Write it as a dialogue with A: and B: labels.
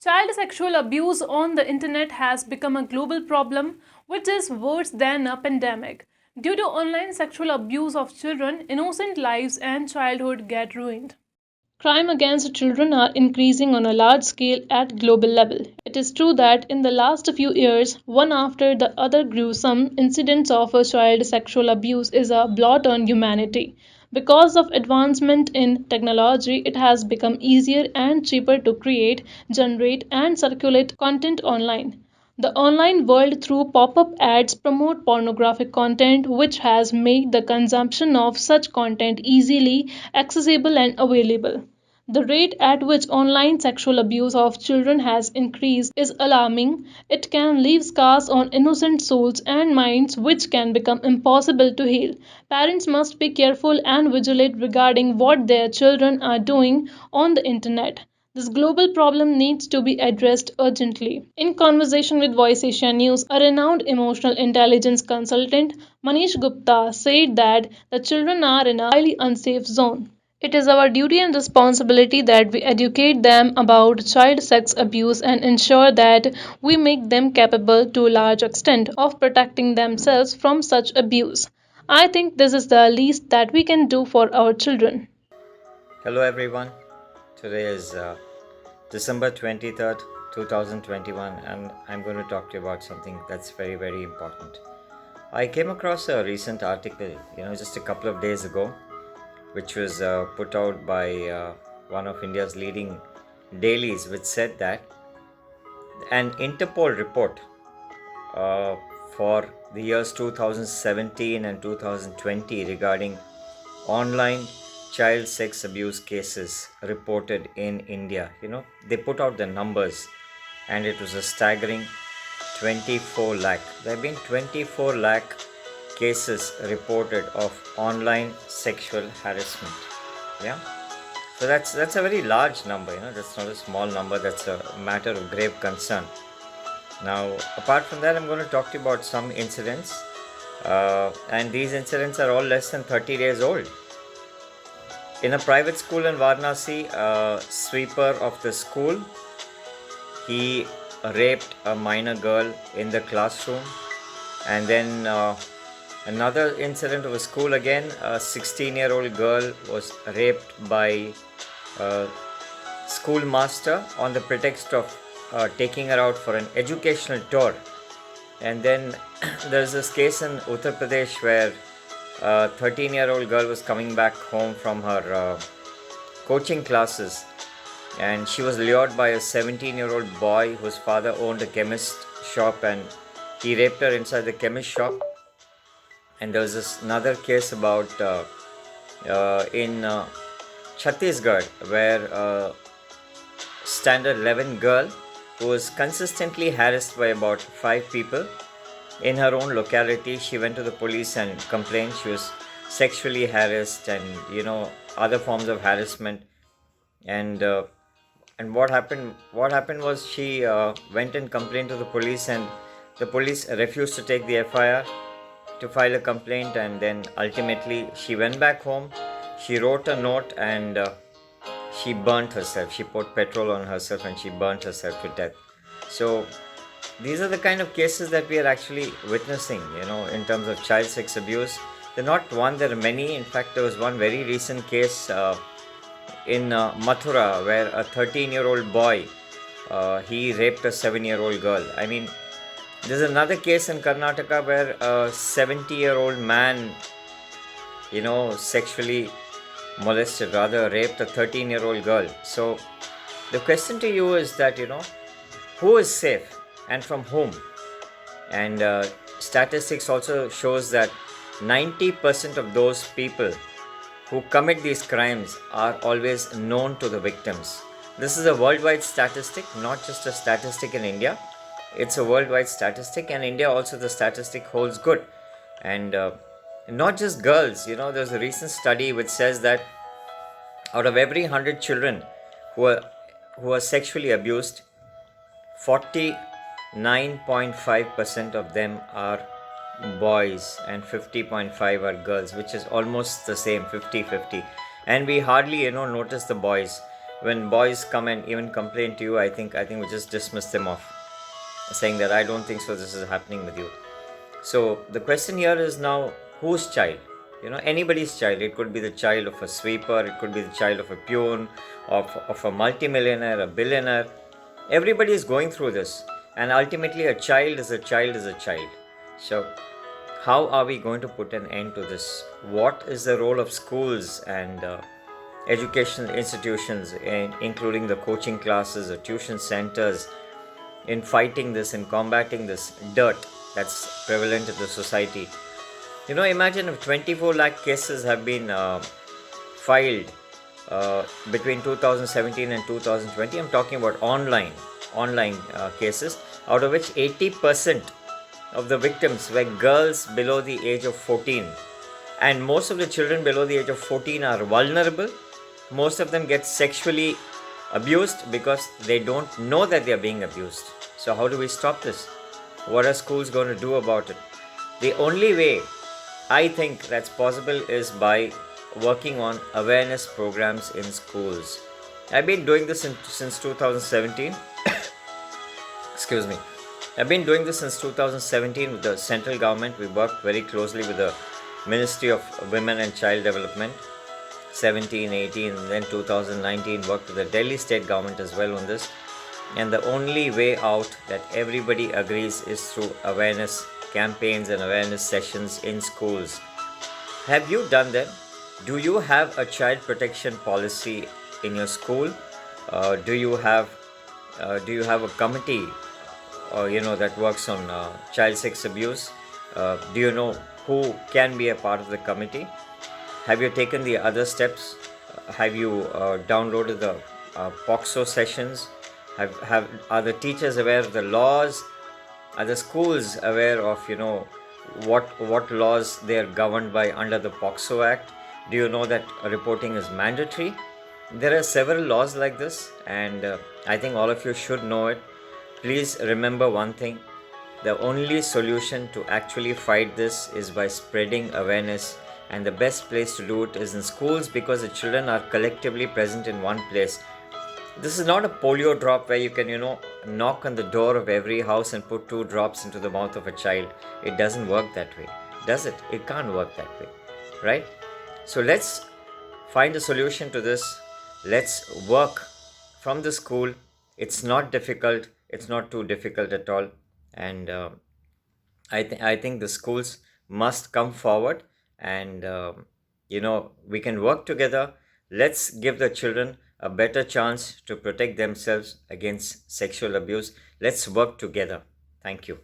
A: Child sexual abuse on the internet has become a global problem, which is worse than a pandemic. Due to online sexual abuse of children, innocent lives and childhood get ruined. Crime against children are increasing on a large scale at global level. It is true that in the last few years, one after the other gruesome incidents of a child sexual abuse is a blot on humanity. Because of advancement in technology, it has become easier and cheaper to create, generate, and circulate content online. The online world through pop-up ads promote pornographic content which has made the consumption of such content easily accessible and available. The rate at which online sexual abuse of children has increased is alarming. It can leave scars on innocent souls and minds which can become impossible to heal. Parents must be careful and vigilant regarding what their children are doing on the internet. This global problem needs to be addressed urgently. In conversation with Voice Asia News, a renowned emotional intelligence consultant, Manish Gupta, said that the children are in a highly unsafe zone. It is our duty and responsibility that we educate them about child sex abuse and ensure that we make them capable to a large extent of protecting themselves from such abuse. I think this is the least that we can do for our children.
B: Hello everyone. Today is December 23rd, 2021, and I'm going to talk to you about something that's very, very important. I came across a recent article, just a couple of days ago, which was put out by one of India's leading dailies, which said that an Interpol report uh, for the years 2017 and 2020 regarding online child sex abuse cases reported in India. They put out the numbers and it was a staggering 24 lakh. There have been 24 lakh cases reported of online sexual harassment. Yeah. So that's a very large number, that's not a small number, that's a matter of grave concern. Now, apart from that, I'm going to talk to you about some incidents, and these incidents are all less than 30 days old. In a private school in Varanasi, a sweeper of the school, he raped a minor girl in the classroom. And then another incident of a school again, a 16-year-old girl was raped by a schoolmaster on the pretext of taking her out for an educational tour. And then there's this case in Uttar Pradesh where a 13-year-old girl was coming back home from her coaching classes, and she was lured by a 17-year-old boy whose father owned a chemist shop, and he raped her inside the chemist shop. And there was this another case about in Chhattisgarh where a standard 11 girl who was consistently harassed by about 5 people in her own locality. She went to the police and complained she was sexually harassed and other forms of harassment. And what happened was she went and complained to the police, and the police refused to take the FIR to file a complaint. And then ultimately she went back home, she wrote a note, and she burnt herself. She poured petrol on herself and she burnt herself to death. So these are the kind of cases that we are actually witnessing, in terms of child sex abuse. They're not one, there are many. In fact, there was one very recent case in Mathura where a 13-year-old boy, he raped a 7-year-old girl. I mean, there's another case in Karnataka where a 70-year-old man, sexually molested, rather raped a 13-year-old girl. So the question to you is that, who is safe and from whom? And statistics also shows that 90% of those people who commit these crimes are always known to the victims. This is a worldwide statistic, not just a statistic in India. It's a worldwide statistic, and India also the statistic holds good. And not just girls, there's a recent study which says that out of every 100 children who are sexually abused, 49.5% of them are boys and 50.5 are girls, which is almost the same, 50-50. And we hardly notice the boys. when boys come and even complain to you, I think we just dismiss them off, saying that I don't think so, this is happening with you. So the question here is now, whose child? Anybody's child. It could be the child of a sweeper, it could be the child of a peon, of a multimillionaire, a billionaire. Everybody is going through this, and ultimately, a child is a child is a child. So, how are we going to put an end to this? What is the role of schools and educational institutions, including the coaching classes, the tuition centers, in fighting this, in combating this dirt that's prevalent in the society? Imagine if 24 lakh cases have been filed between 2017 and 2020. I'm talking about online cases, out of which 80% of the victims were girls below the age of 14. And most of the children below the age of 14 are vulnerable. Most of them get sexually abused because they don't know that they are being abused. So, how do we stop this? What are schools going to do about it? The only way I think that's possible is by working on awareness programs in schools. I've been doing this since 2017. Excuse me. I've been doing this since 2017 with the central government. We worked very closely with the Ministry of Women and Child Development, 17, 18, and then 2019 worked with the Delhi state government as well on this. And the only way out that everybody agrees is through awareness campaigns and awareness sessions in schools. Have you done them? Do you have a child protection policy in your school? Do you have a committee that works on child sex abuse? Do you know who can be a part of the committee? Have you taken the other steps? Have you downloaded the POXO sessions? Are the teachers aware of the laws? Are the schools aware of what laws they are governed by under the POXO Act? Do you know that reporting is mandatory? There are several laws like this, and I think all of you should know it. Please remember one thing: the only solution to actually fight this is by spreading awareness, and the best place to do it is in schools, because the children are collectively present in one place. This is not a polio drop where you can, knock on the door of every house and put 2 drops into the mouth of a child. It doesn't work that way, does it? It can't work that way, right? So let's find a solution to this. Let's work from the school. It's not difficult. It's not too difficult at all. And I think the schools must come forward, and we can work together. Let's give the children a better chance to protect themselves against sexual abuse. Let's work together. Thank you.